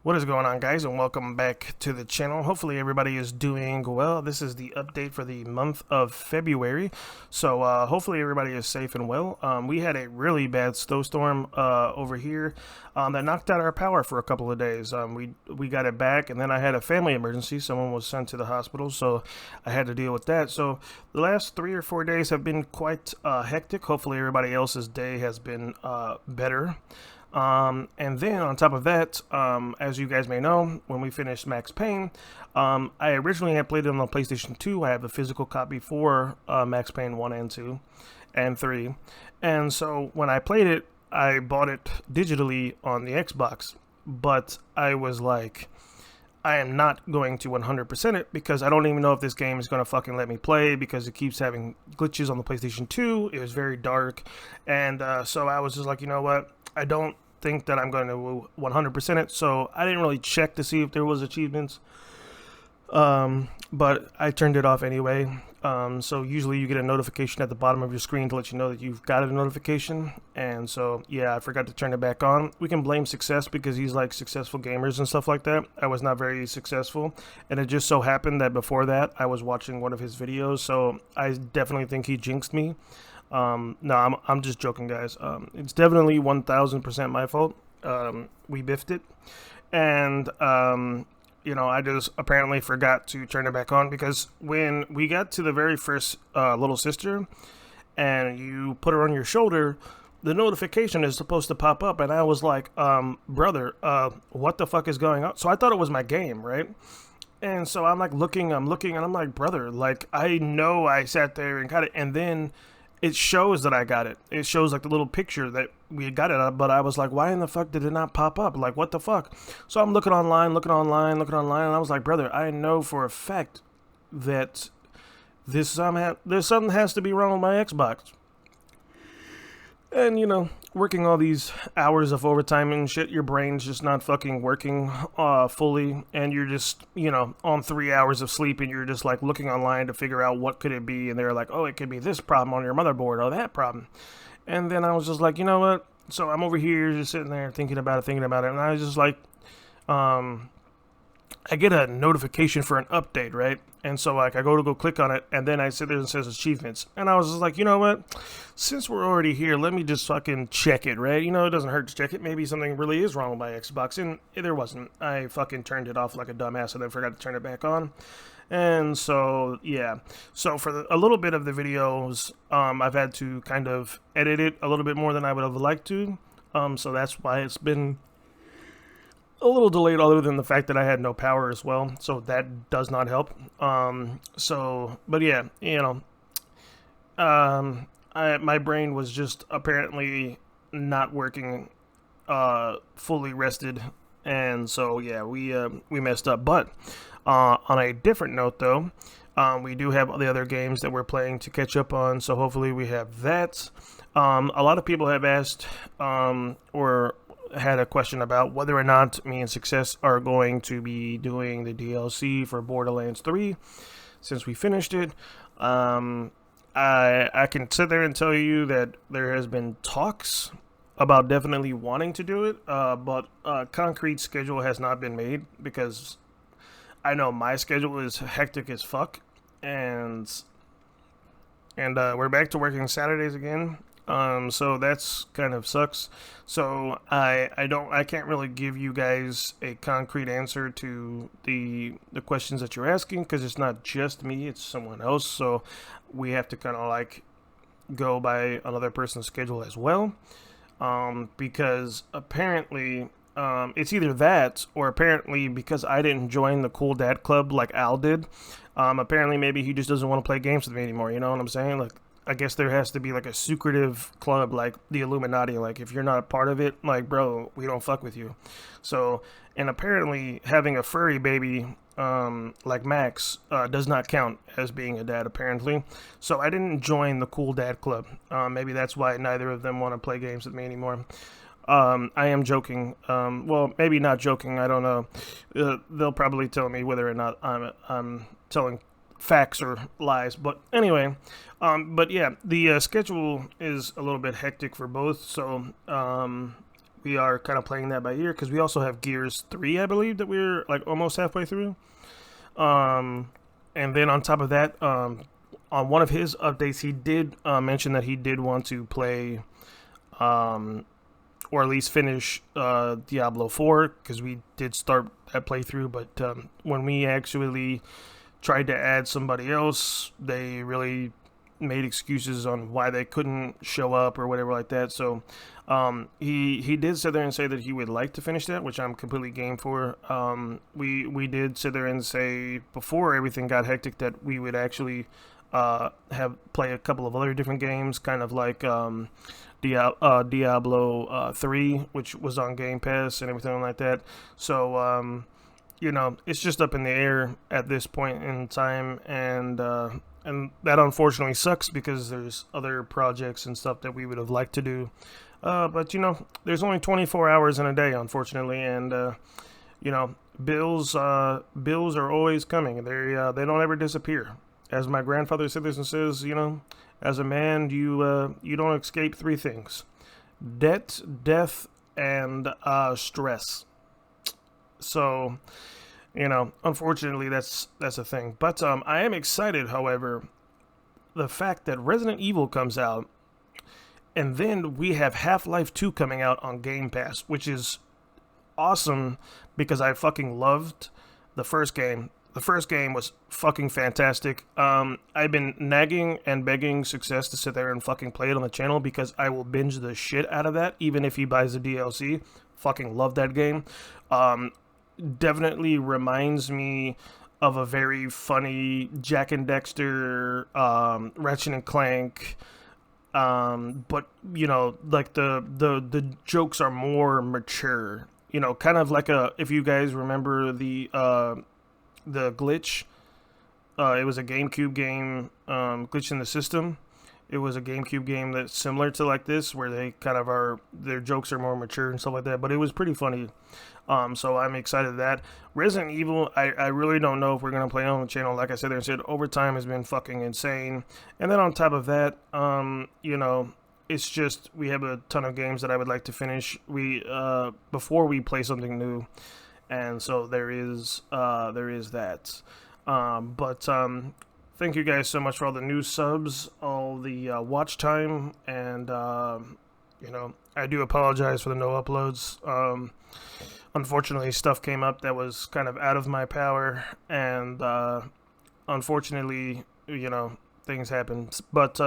What is going on, guys, and welcome back to the channel. Hopefully everybody is doing well. This is the update for the month of February, so hopefully everybody is safe and well. We had a really bad snowstorm over here that knocked out our power for a couple of days. We got it back, and then I had a family emergency. Someone was sent to the hospital, so I had to deal with that. So the last 3 or 4 days have been quite hectic. Hopefully everybody else's day has been better. And then on top of that, as you guys may know, when we finished Max Payne, I originally had played it on the PlayStation 2. I have a physical copy for Max Payne 1 and 2 and 3. And so when I played it, I bought it digitally on the Xbox. But I was like, I am not going to 100% it because I don't even know if this game is going to fucking let me play because it keeps having glitches on the PlayStation 2. It was very dark. And so I was just like, you know what? I don't think that I'm going to 100% it, so I didn't really check to see if there was achievements, but I turned it off anyway. So usually you get a notification at the bottom of your screen to let you know that you've got a notification, and so yeah, I forgot to turn it back on. We can blame Success because he's like successful gamers and stuff like that. I was not very successful, and it just so happened that before that I was watching one of his videos, so I definitely think he jinxed me. No, I'm just joking, guys. It's definitely 1000% my fault. We biffed it, and you know, I just apparently forgot to turn it back on because when we got to the very first little sister, and you put her on your shoulder, the notification is supposed to pop up, and I was like, brother, what the fuck is going on? So I thought it was my game, right? And so I'm like looking, and I'm like, brother, like I know I sat there and got it, and then it shows that I got it. It shows like the little picture that we got it, but I was like, why in the fuck did it not pop up? Like, what the fuck? So I'm looking online, and I was like, brother, I know for a fact that there's something has to be wrong with my Xbox. And, you know, working all these hours of overtime and shit, your brain's just not fucking working fully, and you're just, you know, on 3 hours of sleep, and you're just like looking online to figure out what could it be, and they're like, oh, it could be this problem on your motherboard or that problem. And then I was just like, you know what? So I'm over here just sitting there thinking about it, and I was just like, I get a notification for an update, right? And so like I go click on it, and then I sit there and it says achievements, and I was just like, you know what? Since we're already here, let me just fucking check it, right? You know, it doesn't hurt to check it. Maybe something really is wrong with my Xbox, and there wasn't. I fucking turned it off like a dumbass and then forgot to turn it back on. And so yeah, so for a little bit of the videos, I've had to kind of edit it a little bit more than I would have liked to. So that's why it's been a little delayed, other than the fact that I had no power as well, so that does not help. But yeah, you know, my brain was just apparently not working fully rested, and so yeah, we messed up. But on a different note, though, we do have the other games that we're playing to catch up on, so hopefully we have that. A lot of people have asked or had a question about whether or not me and Success are going to be doing the DLC for Borderlands 3 since we finished it. I can sit there and tell you that there has been talks about definitely wanting to do it, but a concrete schedule has not been made because I know my schedule is hectic as fuck, and we're back to working Saturdays again. So that's kind of sucks. So I can't really give you guys a concrete answer to the questions that you're asking because it's not just me, it's someone else. So we have to kind of like go by another person's schedule as well. Because apparently it's either that or apparently because I didn't join the Cool Dad Club like Al did. Apparently maybe he just doesn't want to play games with me anymore. You know what I'm saying? Like, I guess there has to be like a secretive club like the Illuminati. Like if you're not a part of it, like bro, we don't fuck with you. So, and apparently having a furry baby like Max does not count as being a dad apparently. So I didn't join the Cool Dad Club. Maybe that's why neither of them want to play games with me anymore. I am joking. Well, maybe not joking. I don't know. They'll probably tell me whether or not I'm telling facts or lies, but anyway, but yeah, the schedule is a little bit hectic for both, so we are kind of playing that by ear because we also have Gears 3, I believe, that we're like almost halfway through. Um, and then on top of that, on one of his updates, he did mention that he did want to play, or at least finish Diablo 4 because we did start that playthrough. But when we actually tried to add somebody else, they really made excuses on why they couldn't show up or whatever like that. So he did sit there and say that he would like to finish that, which I'm completely game for. We did sit there and say before everything got hectic that we would actually have play a couple of other different games, kind of like Diablo 3, which was on Game Pass and everything like that. So you know, it's just up in the air at this point in time, and that unfortunately sucks because there's other projects and stuff that we would have liked to do. But you know, there's only 24 hours in a day, unfortunately, and you know, bills are always coming. They don't ever disappear. As my grandfather said this and says, you know, as a man, you don't escape three things: debt, death, and stress. So, you know, unfortunately, that's a thing. But I am excited, however, the fact that Resident Evil comes out, and then we have Half-Life 2 coming out on Game Pass, which is awesome because I fucking loved the first game. The first game was fucking fantastic. I've been nagging and begging Success to sit there and fucking play it on the channel because I will binge the shit out of that, even if he buys the DLC. Fucking love that game. Definitely reminds me of a very funny Jak and Daxter, Ratchet and Clank, but you know, like the jokes are more mature. You know, kind of like if you guys remember the Glitch, it was a GameCube game, Glitch in the System. It was a GameCube game that's similar to like this, where they kind of their jokes are more mature and stuff like that. But it was pretty funny. So I'm excited that Resident Evil, I really don't know if we're going to play on the channel. Like I said, overtime has been fucking insane. And then on top of that, you know, it's just, we have a ton of games that I would like to finish before we play something new. And so there is that. Thank you guys so much for all the new subs, all the watch time, and you know, I do apologize for the no uploads. Unfortunately, stuff came up that was kind of out of my power, and unfortunately, you know, things happened. But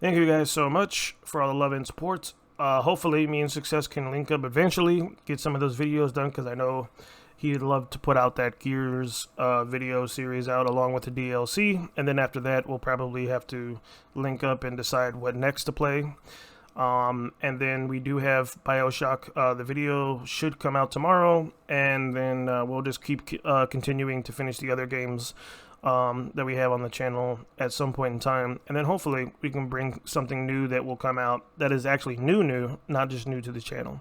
thank you guys so much for all the love and support. Hopefully, me and Success can link up eventually, get some of those videos done, because I know he'd love to put out that Gears video series out along with the DLC, and then after that, we'll probably have to link up and decide what next to play. And then we do have BioShock. The video should come out tomorrow, and then we'll just keep continuing to finish the other games that we have on the channel at some point in time, and then hopefully we can bring something new that will come out that is actually new, not just new to the channel.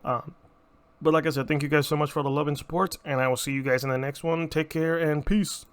But like I said, thank you guys so much for all the love and support, and I will see you guys in the next one. Take care and peace.